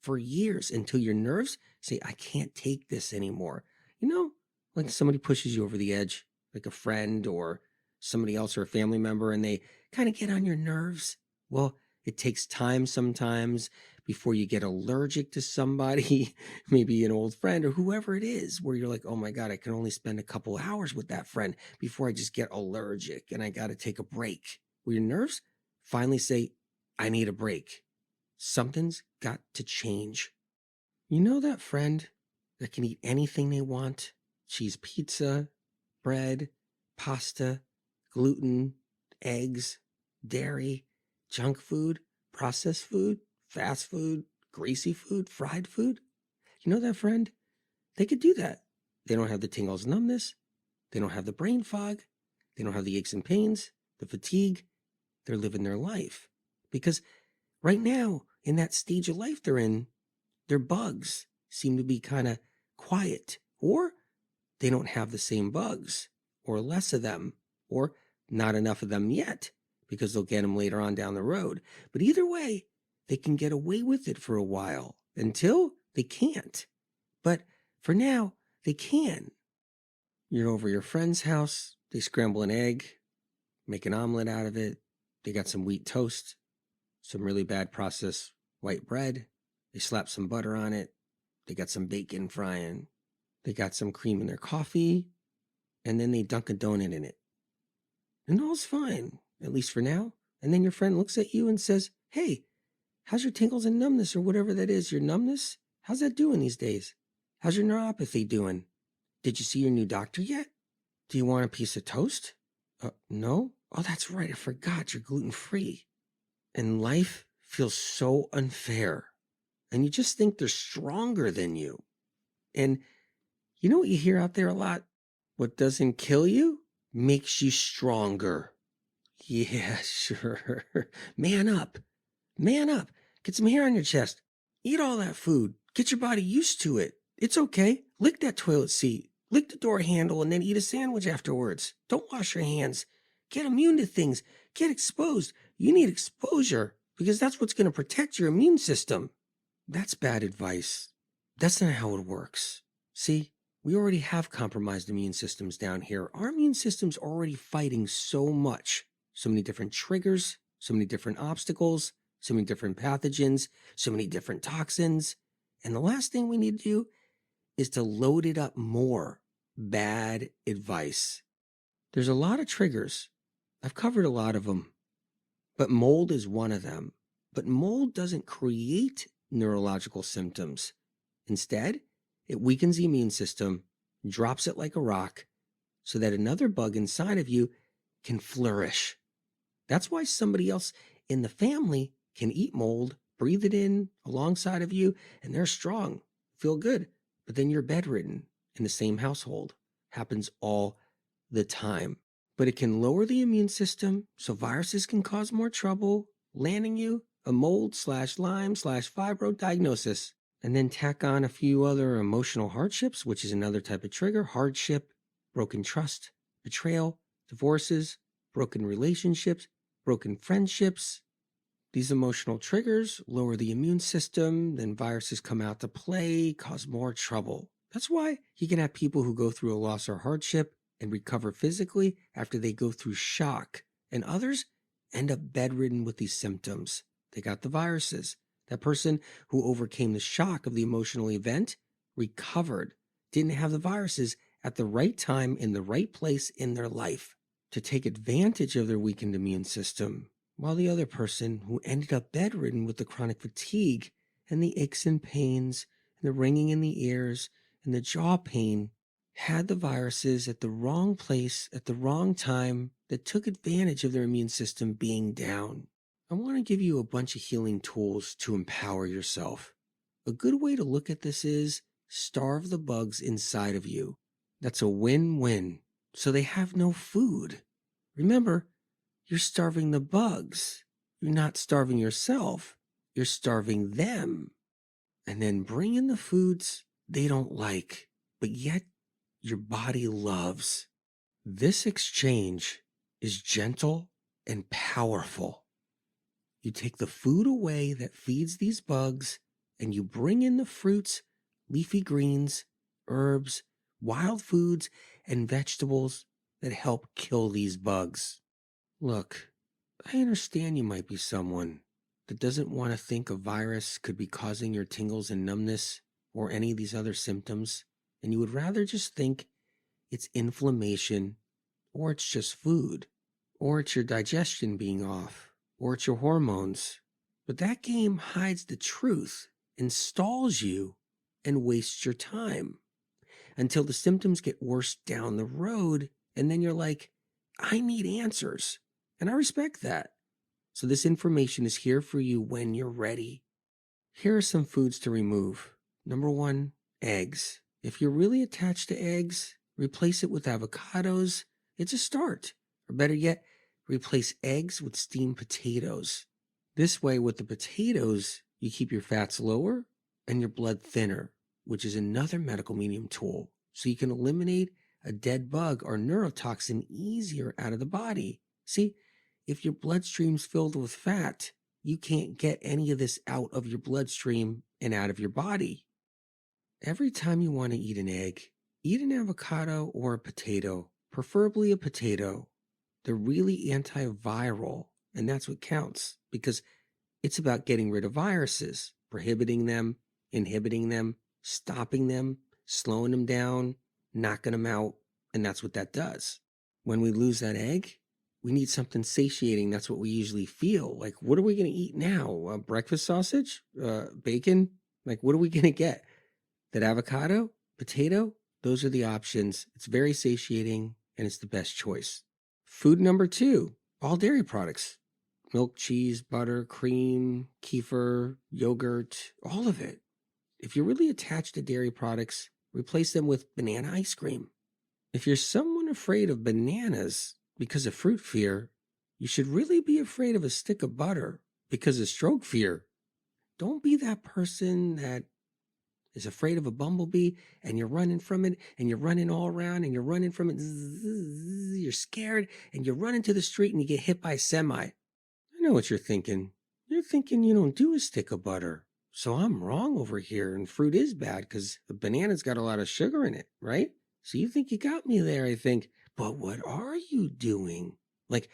for years until your nerves say, I can't take this anymore. You know, like somebody pushes you over the edge, like a friend or somebody else or a family member, and they kind of get on your nerves. Well, it takes time sometimes before you get allergic to somebody, maybe an old friend or whoever it is, where you're like, oh my God, I can only spend a couple hours with that friend before I just get allergic and I got to take a break. Where your nerves finally say, I need a break. Something's got to change. You know that friend that can eat anything they want? Cheese pizza, bread, pasta, gluten, eggs, dairy, junk food, processed food, fast food, greasy food, fried food. You know that friend? They could do that. They don't have the tingles, numbness. They don't have the brain fog. They don't have the aches and pains, the fatigue. They're living their life. Because right now, in that stage of life they're in, their bugs seem to be kind of quiet, or they don't have the same bugs, or less of them, or not enough of them yet, because they'll get them later on down the road. But either way, they can get away with it for a while until they can't. But For now, they can. You're over your friend's house, they scramble an egg, make an omelet out of it, they got some wheat toast, some really bad processed white bread, they slap some butter on it, they got some bacon frying, they got some cream in their coffee, and then they dunk a donut in it. And all's fine, at least for now. And then your friend looks at you and says, "Hey, how's your tingles and numbness or whatever that is, your numbness? How's that doing these days? How's your neuropathy doing? Did you see your new doctor yet? Do you want a piece of toast? No? Oh, that's right, I forgot, you're gluten-free." And life feels so unfair. And you just think they're stronger than you. And you know what you hear out there a lot? What doesn't kill you makes you stronger. Yeah, sure. Man up. Man up. Get some hair on your chest. Eat all that food. Get your body used to it. It's okay. Lick that toilet seat. Lick the door handle and then eat a sandwich afterwards. Don't wash your hands. Get immune to things. Get exposed. You need exposure because that's what's going to protect your immune system. That's bad advice. That's not how it works. See, we already have compromised immune systems down here. Our immune system's already fighting so much. So many different triggers, so many different obstacles, so many different pathogens, so many different toxins. And the last thing we need to do is to load it up more. Bad advice. There's a lot of triggers. I've covered a lot of them. But mold is one of them. But mold doesn't create neurological symptoms. Instead, it weakens the immune system, drops it like a rock, so that another bug inside of you can flourish. That's why somebody else in the family can eat mold, breathe it in alongside of you, and they're strong, feel good. But then you're bedridden in the same household. Happens all the time. But it can lower the immune system so viruses can cause more trouble, landing you a mold/Lyme/fibro diagnosis. And then tack on a few other emotional hardships, which is another type of trigger: hardship, broken trust, betrayal, divorces, broken relationships, broken friendships. These emotional triggers lower the immune system, then viruses come out to play, cause more trouble. That's why you can have people who go through a loss or hardship and recover physically after they go through shock, and others end up bedridden with these symptoms. They got the viruses. That person who overcame the shock of the emotional event recovered, didn't have the viruses at the right time in the right place in their life to take advantage of their weakened immune system, while the other person who ended up bedridden with the chronic fatigue and the aches and pains and the ringing in the ears and the jaw pain had the viruses at the wrong place at the wrong time that took advantage of their immune system being down. I want to give you a bunch of healing tools to empower yourself. A good way to look at this is starve the bugs inside of you. That's a win-win. So they have no food. Remember, you're starving the bugs. You're not starving yourself. You're starving them. And then bring in the foods they don't like, but yet your body loves. This exchange is gentle and powerful. You take the food away that feeds these bugs, and you bring in the fruits, leafy greens, herbs, wild foods, and vegetables that help kill these bugs. Look, I understand you might be someone that doesn't want to think a virus could be causing your tingles and numbness or any of these other symptoms, and you would rather just think it's inflammation, or it's just food, or it's your digestion being off, or it's your hormones. But that game hides the truth and stalls you and wastes your time until the symptoms get worse down the road, and then you're like, I need answers. And I respect that. So this information is here for you when you're ready. Here are some foods to remove. Number 1, eggs. If you're really attached to eggs, replace it with avocados. It's a start. Or better yet, replace eggs with steamed potatoes. This way, with the potatoes, you keep your fats lower and your blood thinner, which is another medical medium tool. So you can eliminate a dead bug or neurotoxin easier out of the body. See, if your bloodstream's filled with fat, you can't get any of this out of your bloodstream and out of your body. Every time you want to eat an egg, eat an avocado or a potato, preferably a potato. They're really antiviral, and that's what counts because it's about getting rid of viruses, prohibiting them, inhibiting them, stopping them, slowing them down, knocking them out, and that's what that does. When we lose that egg, we need something satiating. That's what we usually feel. Like, what are we going to eat now? Breakfast sausage? Bacon? Like, what are we going to get? That avocado? Potato? Those are the options. It's very satiating, and it's the best choice. Food number 2, all dairy products. Milk, cheese, butter, cream, kefir, yogurt, all of it. If you're really attached to dairy products, replace them with banana ice cream. If you're someone afraid of bananas because of fruit fear, you should really be afraid of a stick of butter because of stroke fear. Don't be that person that is afraid of a bumblebee and you're running from it and you're running all around and you're running from it. You're scared and you run into the street and you get hit by a semi. I know what you're thinking. You're thinking you don't do a stick of butter. So I'm wrong over here and fruit is bad because the banana's got a lot of sugar in it, right? So you think you got me there, I think. But what are you doing? Like,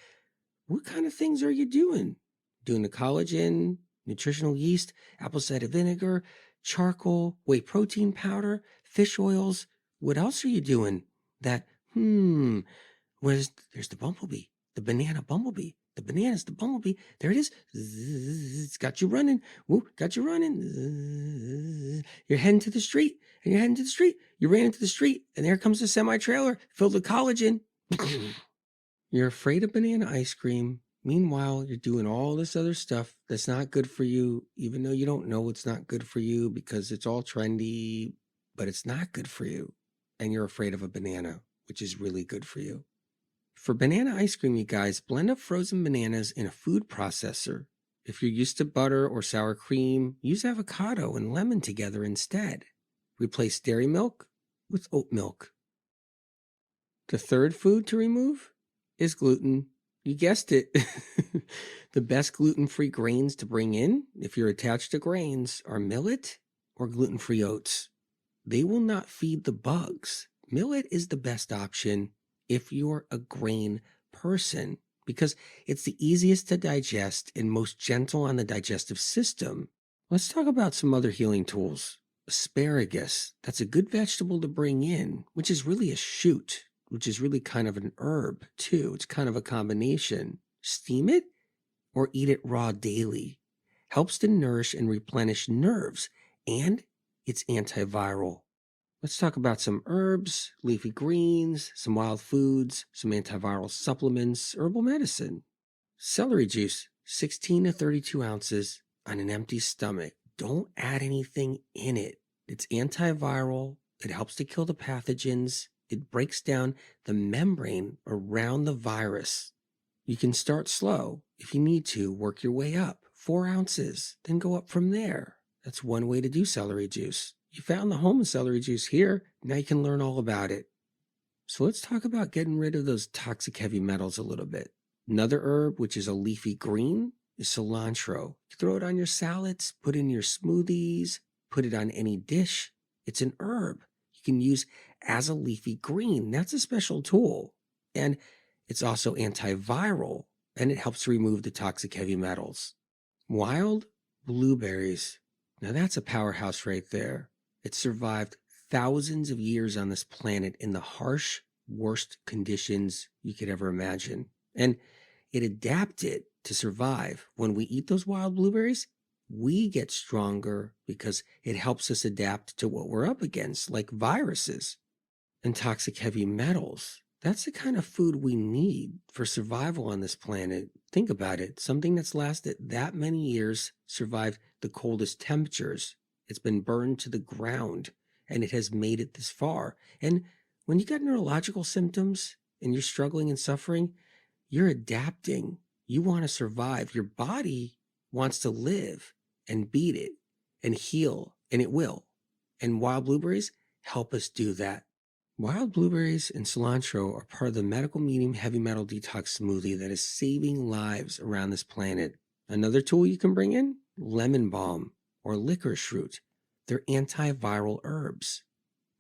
what kind of things are you doing? Doing the collagen, nutritional yeast, apple cider vinegar, charcoal, whey protein powder, fish oils. What else are you doing? That, there's the bumblebee, the banana bumblebee. The banana's the bumblebee. There it is. It's got you running. Woo, got you running. You're heading to the street, and you're heading to the street. You ran into the street, and there comes the semi-trailer filled with collagen. You're afraid of banana ice cream. Meanwhile, you're doing all this other stuff that's not good for you, even though you don't know it's not good for you because it's all trendy, but it's not good for you. And you're afraid of a banana, which is really good for you. For banana ice cream, you guys, blend up frozen bananas in a food processor. If you're used to butter or sour cream, use avocado and lemon together instead. Replace dairy milk with oat milk. The third food to remove is gluten. You guessed it. The best gluten-free grains to bring in, if you're attached to grains, are millet or gluten-free oats. They will not feed the bugs. Millet is the best option if you're a grain person because it's the easiest to digest and most gentle on the digestive system. Let's talk about some other healing tools. Asparagus, that's a good vegetable to bring in, which is really a shoot, which is really kind of an herb too. It's kind of a combination. Steam it or eat it raw daily. Helps to nourish and replenish nerves, and it's antiviral. Let's talk about some herbs, leafy greens, some wild foods, some antiviral supplements, herbal medicine. Celery juice, 16 to 32 ounces on an empty stomach. Don't add anything in it. It's antiviral. It helps to kill the pathogens. It breaks down the membrane around the virus. You can start slow. If you need to, work your way up. 4 ounces, then go up from there. That's one way to do celery juice. You found the home of celery juice here. Now you can learn all about it. So let's talk about getting rid of those toxic heavy metals a little bit. Another herb, which is a leafy green, is cilantro. You throw it on your salads, put it in your smoothies, put it on any dish. It's an herb you can use as a leafy green. That's a special tool. And it's also antiviral, and it helps remove the toxic heavy metals. Wild blueberries. Now that's a powerhouse right there. It survived thousands of years on this planet in the harsh, worst conditions you could ever imagine. And it adapted to survive. When we eat those wild blueberries, we get stronger because it helps us adapt to what we're up against, like viruses and toxic heavy metals. That's the kind of food we need for survival on this planet. Think about it. Something that's lasted that many years survived the coldest temperatures. It's been burned to the ground, and it has made it this far. And when you got neurological symptoms and you're struggling and suffering, you're adapting. You want to survive. Your body wants to live and beat it and heal, and it will. And wild blueberries help us do that. Wild blueberries and cilantro are part of the medical medium heavy metal detox smoothie that is saving lives around this planet. Another tool you can bring in, lemon balm or licorice root. They're antiviral herbs.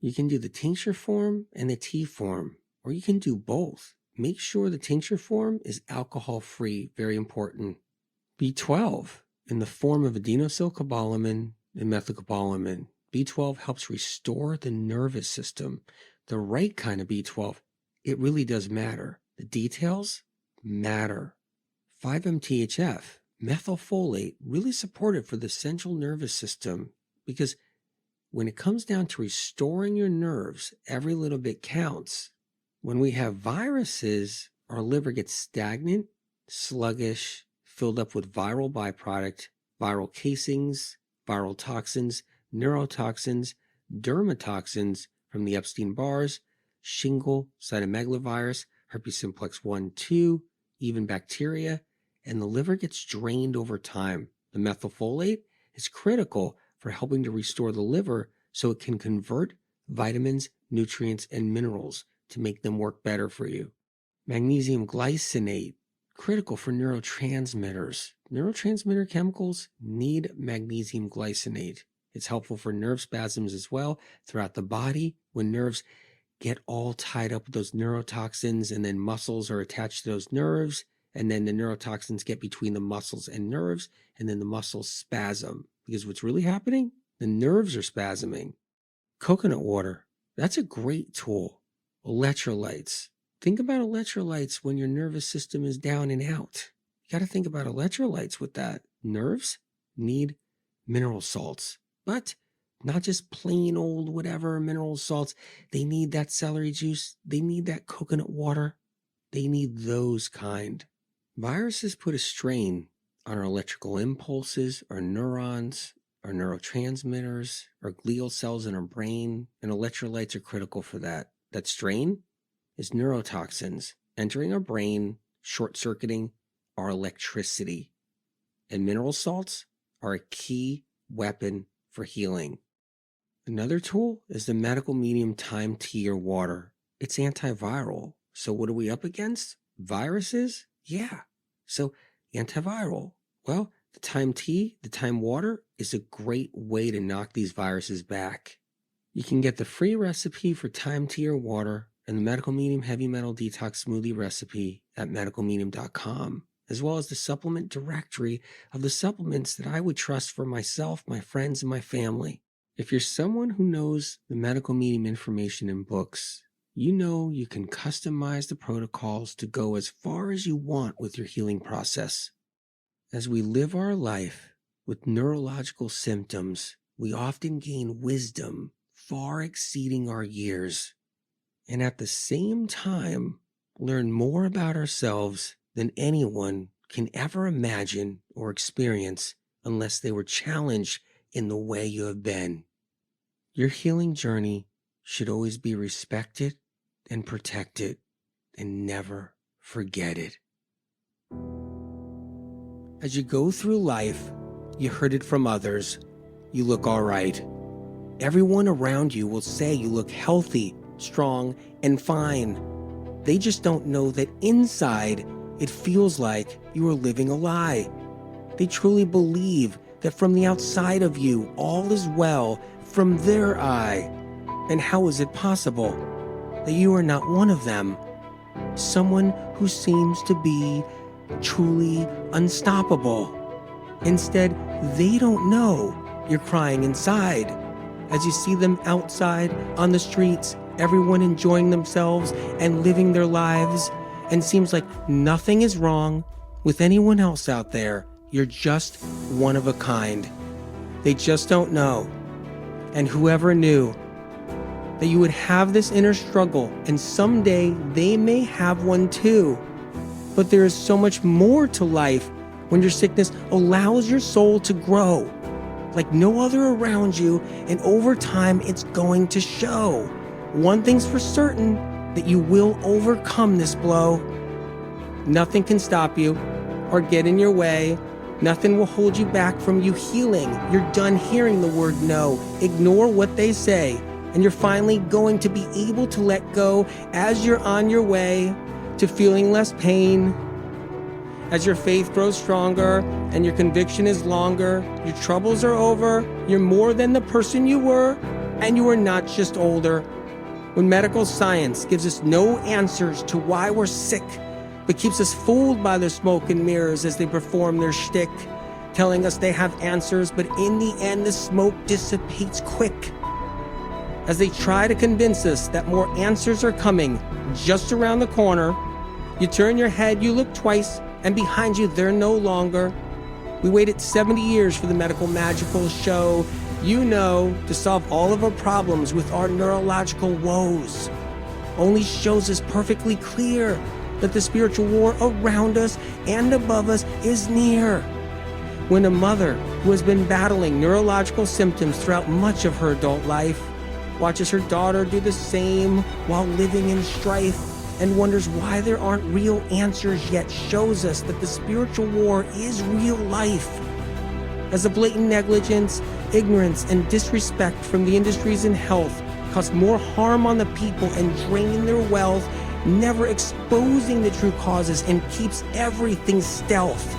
You can do the tincture form and the tea form, or you can do both. Make sure the tincture form is alcohol-free, very important. B12 in the form of adenosylcobalamin and methylcobalamin. B12 helps restore the nervous system. The right kind of B12, it really does matter. The details matter. 5-MTHF, methylfolate, really supportive for the central nervous system, because when it comes down to restoring your nerves, every little bit counts. When we have viruses, our liver gets stagnant, sluggish, filled up with viral byproduct, viral casings, viral toxins, neurotoxins, dermatoxins from the Epstein bars, shingle, cytomegalovirus, herpes simplex 1, 2, even bacteria, and the liver gets drained over time. The methylfolate is critical for helping to restore the liver so it can convert vitamins, nutrients, and minerals to make them work better for you. Magnesium glycinate, critical for neurotransmitters. Neurotransmitter chemicals need magnesium glycinate. It's helpful for nerve spasms as well throughout the body when nerves get all tied up with those neurotoxins and then muscles are attached to those nerves, and then the neurotoxins get between the muscles and nerves, and then the muscles spasm. Because what's really happening? The nerves are spasming. Coconut water, that's a great tool. Electrolytes. Think about electrolytes when your nervous system is down and out. You got to think about electrolytes with that. Nerves need mineral salts, but not just plain old whatever mineral salts. They need that celery juice. They need that coconut water. They need those kind. Viruses put a strain on our electrical impulses, our neurons, our neurotransmitters, our glial cells in our brain, and electrolytes are critical for that. That strain is neurotoxins entering our brain, short-circuiting our electricity. And mineral salts are a key weapon for healing. Another tool is the medical medium thyme tea or water. It's antiviral. So what are we up against? Viruses? Yeah. So antiviral. Well, the thyme tea, the thyme water is a great way to knock these viruses back. You can get the free recipe for thyme tea or water and the medical medium heavy metal detox smoothie recipe at medicalmedium.com, as well as the supplement directory of the supplements that I would trust for myself, my friends, and my family. If you're someone who knows the medical medium information in books, you know you can customize the protocols to go as far as you want with your healing process. As we live our life with neurological symptoms, we often gain wisdom far exceeding our years, and at the same time learn more about ourselves than anyone can ever imagine or experience unless they were challenged in the way you have been. Your healing journey should always be respected and protected, and never forget it. As you go through life, you heard it from others, you look all right. Everyone around you will say you look healthy, strong, and fine. They just don't know that inside it feels like you are living a lie. They truly believe that from the outside of you, all is well from their eye. And how is it possible that you are not one of them? Someone who seems to be truly unstoppable. Instead, they don't know you're crying inside. As you see them outside on the streets, everyone enjoying themselves and living their lives, and seems like nothing is wrong with anyone else out there. You're just one of a kind. They just don't know. And whoever knew that you would have this inner struggle, and someday they may have one too. But there is so much more to life when your sickness allows your soul to grow like no other around you, and over time it's going to show. One thing's for certain, that you will overcome this blow. Nothing can stop you or get in your way. Nothing will hold you back from you healing. You're done hearing the word no. Ignore what they say, and you're finally going to be able to let go as you're on your way to feeling less pain As your faith grows stronger and your conviction is longer, your troubles are over, you're more than the person you were, and you are not just older. When medical science gives us no answers to why we're sick, but keeps us fooled by their smoke and mirrors as they perform their shtick, telling us they have answers, but in the end the smoke dissipates quick. As they try to convince us that more answers are coming just around the corner, you turn your head, you look twice, and behind you they're no longer. We waited 70 years for the medical magical show, to solve all of our problems with our neurological woes. Only shows us perfectly clear that the spiritual war around us and above us is near. When a mother who has been battling neurological symptoms throughout much of her adult life watches her daughter do the same while living in strife and wonders why there aren't real answers yet, shows us that the spiritual war is real life. As the blatant negligence, ignorance, and disrespect from the industries in health cause more harm on the people and drain their wealth, never exposing the true causes and keeps everything stealth.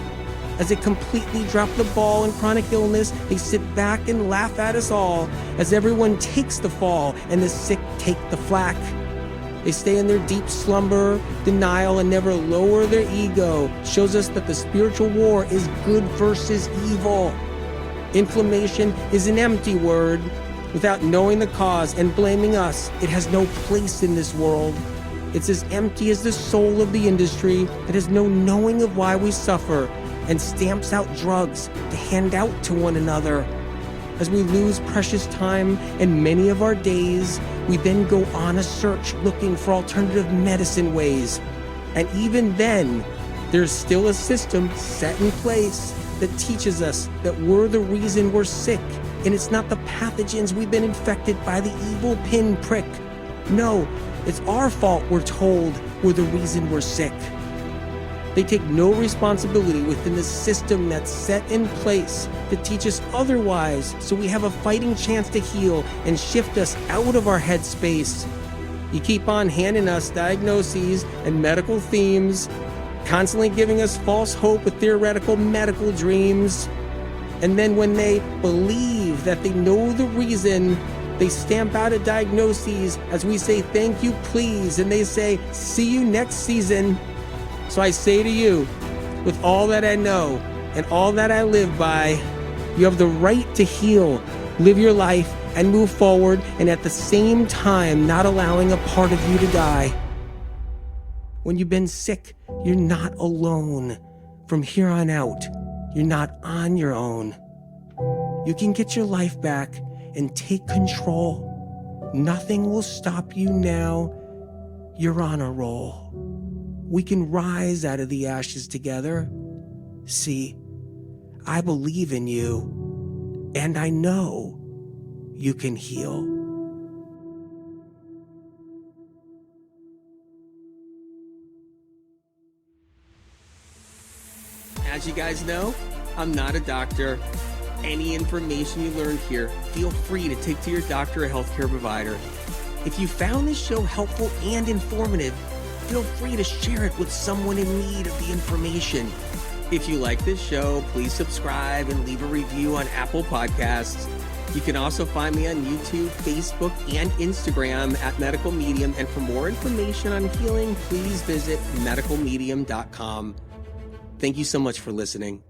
As they completely drop the ball in chronic illness, they sit back and laugh at us all as everyone takes the fall and the sick take the flack. They stay in their deep slumber, denial, and never lower their ego. Shows us that the spiritual war is good versus evil. Inflammation is an empty word. Without knowing the cause and blaming us, it has no place in this world. It's as empty as the soul of the industry that has no knowing of why we suffer and stamps out drugs to hand out to one another. As we lose precious time and many of our days, we then go on a search looking for alternative medicine ways. And even then, there's still a system set in place that teaches us that we're the reason we're sick, and it's not the pathogens we've been infected by the evil pinprick. No, it's our fault, we're told, we're the reason we're sick. They take no responsibility within the system that's set in place to teach us otherwise, so we have a fighting chance to heal and shift us out of our headspace. You keep on handing us diagnoses and medical themes, constantly giving us false hope with theoretical medical dreams. And then when they believe that they know the reason, they stamp out a diagnosis as we say thank you please, and they say see you next season. So I say to you, with all that I know and all that I live by, you have the right to heal, live your life, and move forward, and at the same time not allowing a part of you to die. When you've been sick, you're not alone. From here on out, you're not on your own. You can get your life back and take control. Nothing will stop you now. You're on a roll. We can rise out of the ashes together. See, I believe in you, and I know you can heal. As you guys know, I'm not a doctor. Any information you learn here, feel free to take to your doctor or healthcare provider. If you found this show helpful and informative, feel free to share it with someone in need of the information. If you like this show, please subscribe and leave a review on Apple Podcasts. You can also find me on YouTube, Facebook, and Instagram at Medical Medium. And for more information on healing, please visit medicalmedium.com. Thank you so much for listening.